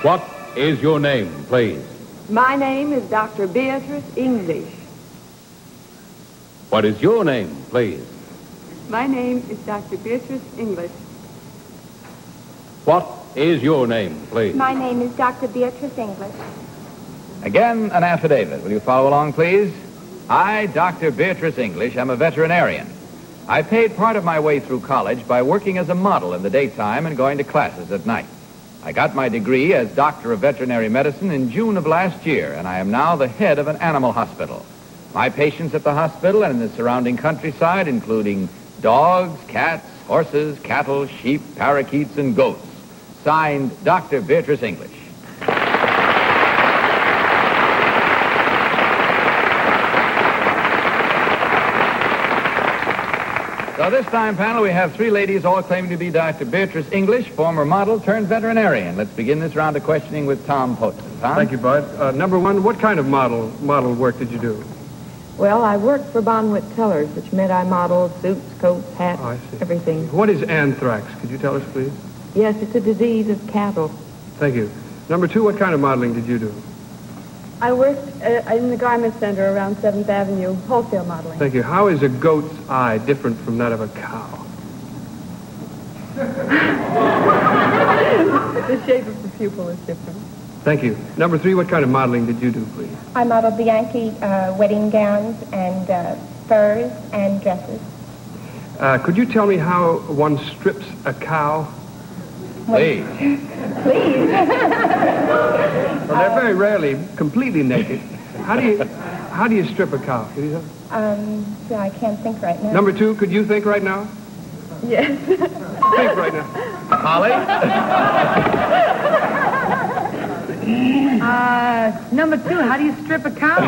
What is your name, please? My name is Dr. Beatrice English. What is your name, please? My name is Dr. Beatrice English. What is your name, please? My name is Dr. Beatrice English. Again, an affidavit. Will you follow along, please? I, Dr. Beatrice English, am a veterinarian. I paid part of my way through college by working as a model in the daytime and going to classes at night. I got my degree as Doctor of Veterinary Medicine in June of last year, and I am now the head of an animal hospital. My patients at the hospital and in the surrounding countryside, including dogs, cats, horses, cattle, sheep, parakeets, and goats. Signed, Dr. Beatrice English. So this time, panel, we have three ladies all claiming to be Dr. Beatrice English, former model turned veterinarian. Let's begin this round of questioning with Tom Poston. Tom? Thank you, Bud. Number one, what kind of model work did you do? Well, I worked for Bonwit Tellers, which meant I modeled suits, coats, hats, everything. What is anthrax? Could you tell us, please? Yes, it's a disease of cattle. Thank you. Number two, what kind of modeling did you do? I worked in the garment center around 7th Avenue, wholesale modeling. Thank you. How is a goat's eye different from that of a cow? The shape of the pupil is different. Thank you. Number three, what kind of modeling did you do, please? I modeled the Yankee wedding gowns and furs and dresses. Could you tell me how one strips a cow? Please. Please. Well, they're very rarely completely naked. How do you strip a cow? Could you tell? Yeah, I can't think right now. Number two, could you think right now? Yes. Think right now. Holly? Number two, how do you strip a cow?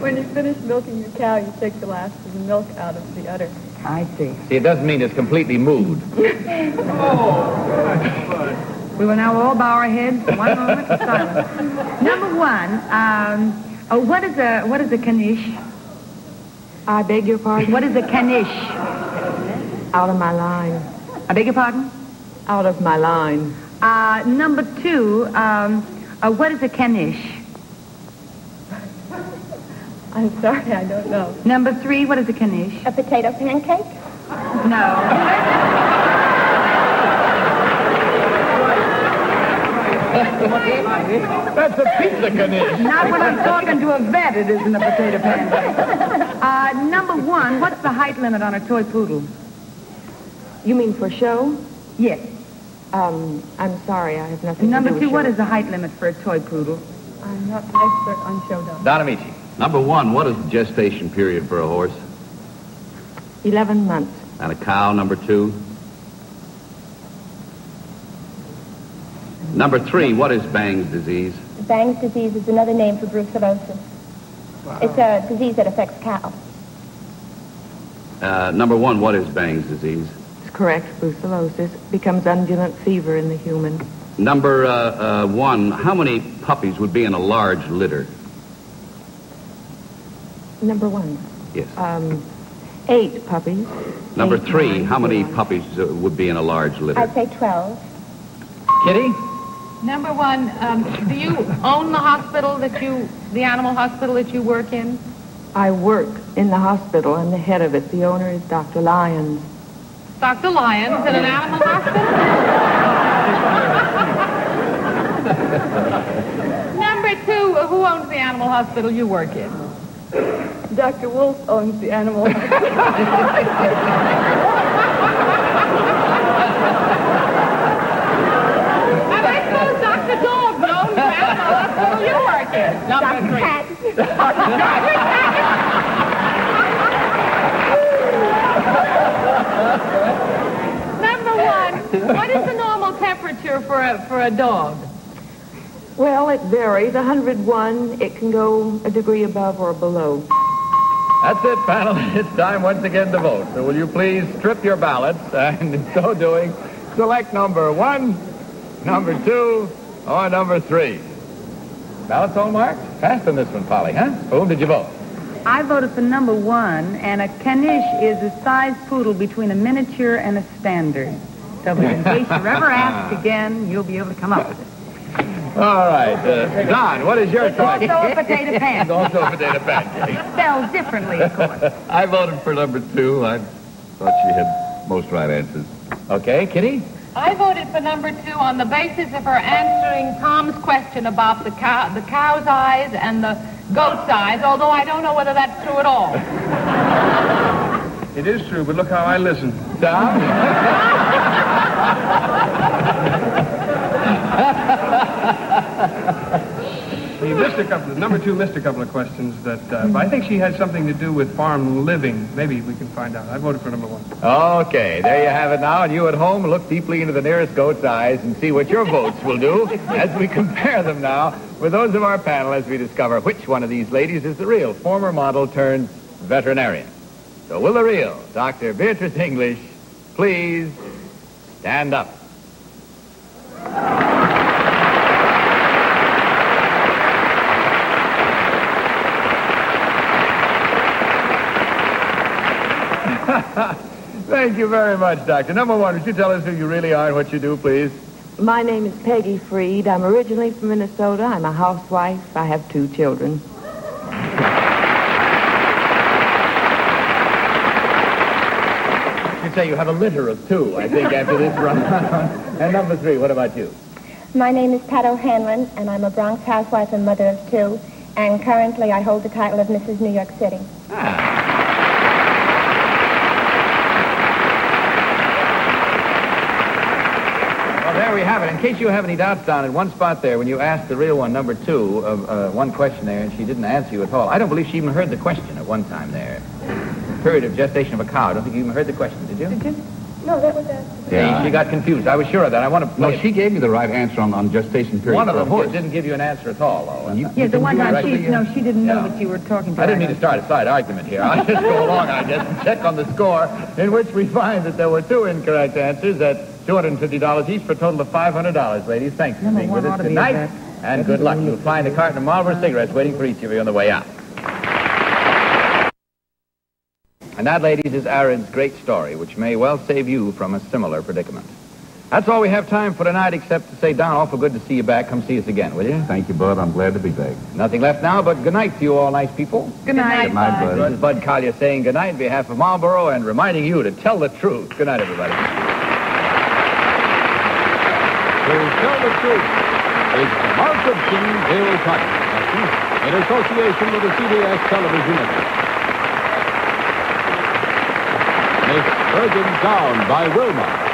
When you finish milking the cow, you take the last of the milk out of the udder. I see. See, it doesn't mean it's completely moved. We will now all bow our heads for one moment of silence. Number one, what is a caniche? I beg your pardon? What is a caniche? Out of my line. I beg your pardon? Out of my line. Number two, what is a caniche? I'm sorry, I don't know. Number three, what is a caniche? A potato pancake? No. That's a pizza caniche. Not when I'm talking to a vet, it isn't a potato pancake. Number one, what's the height limit on a toy poodle? You mean for show? Yes. I'm sorry, I have nothing Number to do two, with what show. is the height limit for a toy poodle? I'm not an expert on show dogs. Don Amici. Number one, what is the gestation period for a horse? 11 months. And a cow, number two? Number three, what is Bang's disease? Bang's disease is another name for brucellosis. Wow. It's a disease that affects cows. Number one, what is Bang's disease? It's correct. Brucellosis becomes undulant fever in the human. Number one, how many puppies would be in a large litter? Number one. Yes. 8 puppies. Number 8, three, 9, how many 9. puppies would be in a large litter? I'd say 12. Kitty? Number one, do you own the hospital the animal hospital that you work in? I work in the hospital. I'm the head of it. The owner is Dr. Lyons. Dr. Lyons in an animal hospital? Number two, who owns the animal hospital you work in? Dr. Wolf owns the animal hospital. And I suppose Dr. Dog owns the animal hospital you work in. Number three. Number one, what is the normal temperature for a dog? Well, it varies. 101, it can go a degree above or below. That's it, panel. It's time once again to vote. So will you please strip your ballots and in so doing, select number one, number two, or number three. Ballots all marked? Fast on this one, Polly, huh? For whom did you vote? I voted for number one, and a caniche is a size poodle between a miniature and a standard. So in case you're ever asked again, you'll be able to come up with it. All right. Don, what is your choice? Also a potato pancake. Also a potato pancake. Spelled differently, of course. I voted for number 2. I thought she had most right answers. Okay, Kitty? I voted for number 2 on the basis of her answering Tom's question about the cow's eyes and the goat's eyes, although I don't know whether that's true at all. It is true, but look how I listen. Tom? Number 2 missed a couple of questions that, but I think she had something to do with farm living. Maybe we can find out. I voted for number 1. Okay, there you have it now. And you at home, look deeply into the nearest goat's eyes and see what your votes will do as we compare them now with those of our panel as we discover which one of these ladies is the real former model turned veterinarian. So will the real Dr. Beatrice English please stand up? Thank you very much, Doctor. Number 1, would you tell us who you really are and what you do, please? My name is Peggy Freed. I'm originally from Minnesota. I'm a housewife. I have 2 children. You say you have a litter of 2, I think, after this run. And number 3, what about you? My name is Pat O'Hanlon, and I'm a Bronx housewife and mother of 2. And currently I hold the title of Mrs. New York City. There we have it. In case you have any doubts, Don, at one spot there, when you asked the real one, number 2, of one question there, and she didn't answer you at all. I don't believe she even heard the question at one time there. Period of gestation of a cow. I don't think you even heard the question, did you? Did you? No, that was a... Yeah. She got confused. I was sure of that. I want to play No, she gave you the right answer on gestation period. One of for a them horse. didn't give you an answer at all, though. Yeah, the one time she didn't know Yeah. what you were talking to. I didn't mean to start a side argument here. I'll just go along, I guess, and check on the score, in which we find that there were 2 incorrect answers at $250 each for a total of $500, ladies. Thanks for being with us tonight, and good luck. You'll find a carton of Marlboro cigarettes waiting for each of you on the way out. And that, ladies, is Aaron's great story, which may well save you from a similar predicament. That's all we have time for tonight, except to say, Don, awful good to see you back. Come see us again, will you? Thank you, Bud. I'm glad to be back. Nothing left now, but good night to you all nice people. Good night. Good night, Bud. This is Bud Collier saying good night on behalf of Marlboro and reminding you to tell the truth. Good night, everybody. To Tell the Truth is the Margaret Loft podcast in association with the CBS television network. Miss Virgin Sound by Wilma.